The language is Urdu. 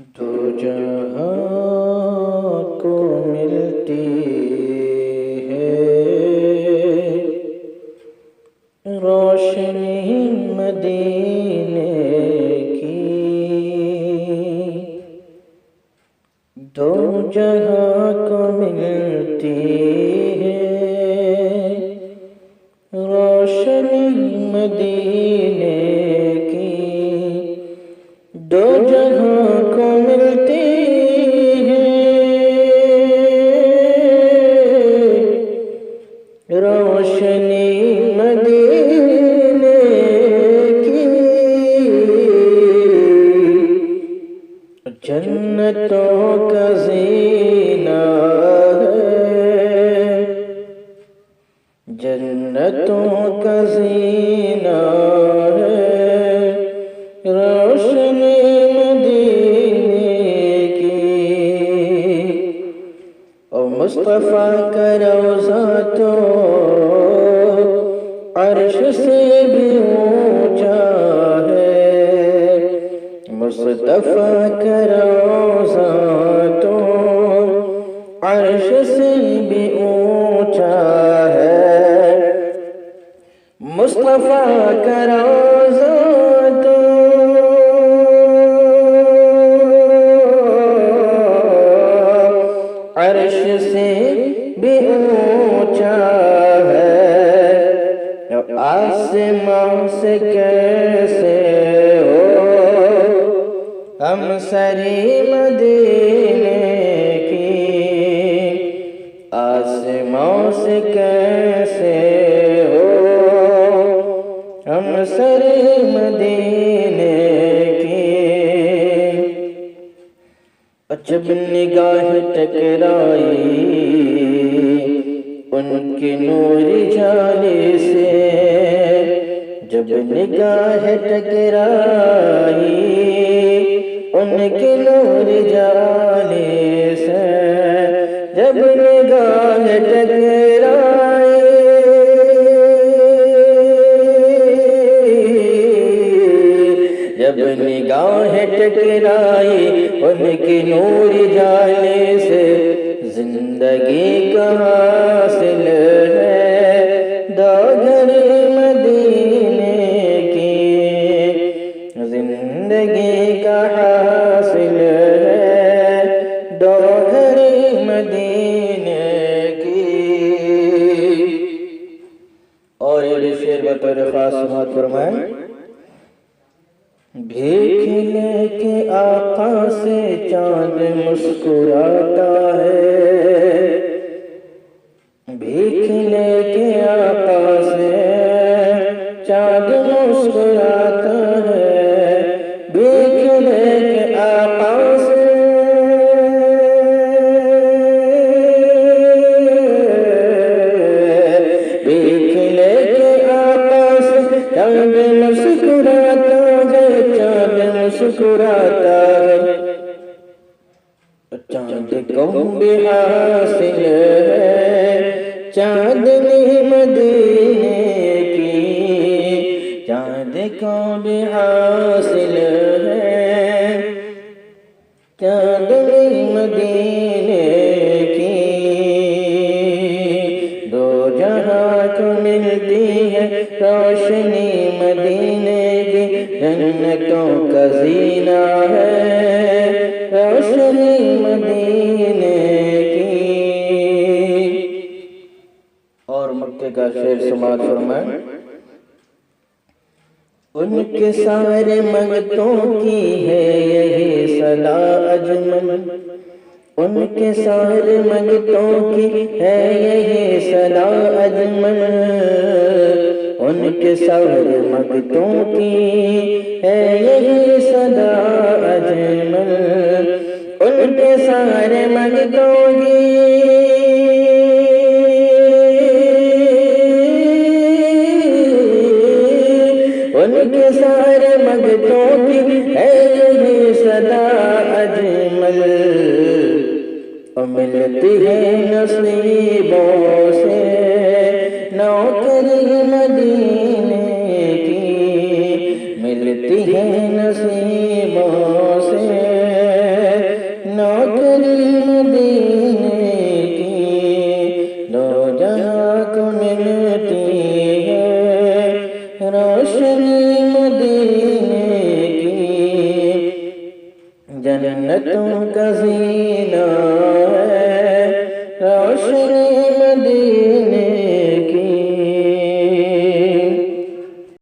دو جہاں کو ملتی ہے روشنی مدینے کی، دو جہاں کو ملتی ہے روشنی مدینے کی، دو جہاں کو ملتی ہے روشنی مدینے کی، جنتوں کا زینہ ہے، جنتوں کا زینہ ہے روشنی مدینے کی، اور مصطفیٰ کا روضہ تو عرش سے بھی اونچا ہے، مصطفیٰ کا روضہ تو عرش سے بھی اونچا ہے، مصطفیٰ کا روضہ تو عرش سے بھی اونچا ہے، آسمان سے کیسے ہو ہم سری مدینے کی، آسمان سے کیسے ہو ہم سری مدینے کی، جب نگاہ ٹکرائی ان کی نوری جانے سے، جب نگاہ ٹکرائی ان کی نوری جانے سے، جب نگاہ ٹکرائی جب نگاہ ٹکرائی ان کی نور جانے سے، زندگی کا حاصل ہے دو گھر مدینے کی، زندگی کا حاصل ہے دو گھر مدینے کی۔ اور یہ شعر بطور خاص سماعت فرمائیں، بھیک لے کے آقا سے چاند مسکراتا ہے، بھیک لے کے آقا سے چاند مسکراتا ہے، بھیک لے کے آقا سے بھیک لے کے آقا سے چاند مسکراتا ہے، چاند مسکراتا ہے، چاند کو بھی حاصل ہے چاندنی مدینے کی، چاند کو بھی حاصل ہے چاندنی مدینے کی، دو جہاں کو ملتی ہے روشنی مدینے کی، جنتوں کا زینہ ہے روشنی مدینے کی۔ اور مکے کا شعر سماعت فرمائیں، ان کے سارے منگتوں کی ہے یہی صدا اجمل، ان کے سارے منگتوں کی ہے یہی صدا اجمل، ان کے سارے منگتوں کی ہے یہی صدا اجمل، ان کے سارے منگتوں کی ان کے سارے منگتوں کی ہے یہی صدا اجمل، ملتی ہے نصیبوں سے نوکری مدینے کی، ملتی ہے نصیبوں سے روشنی مدینے کی جنتوں کا زینہ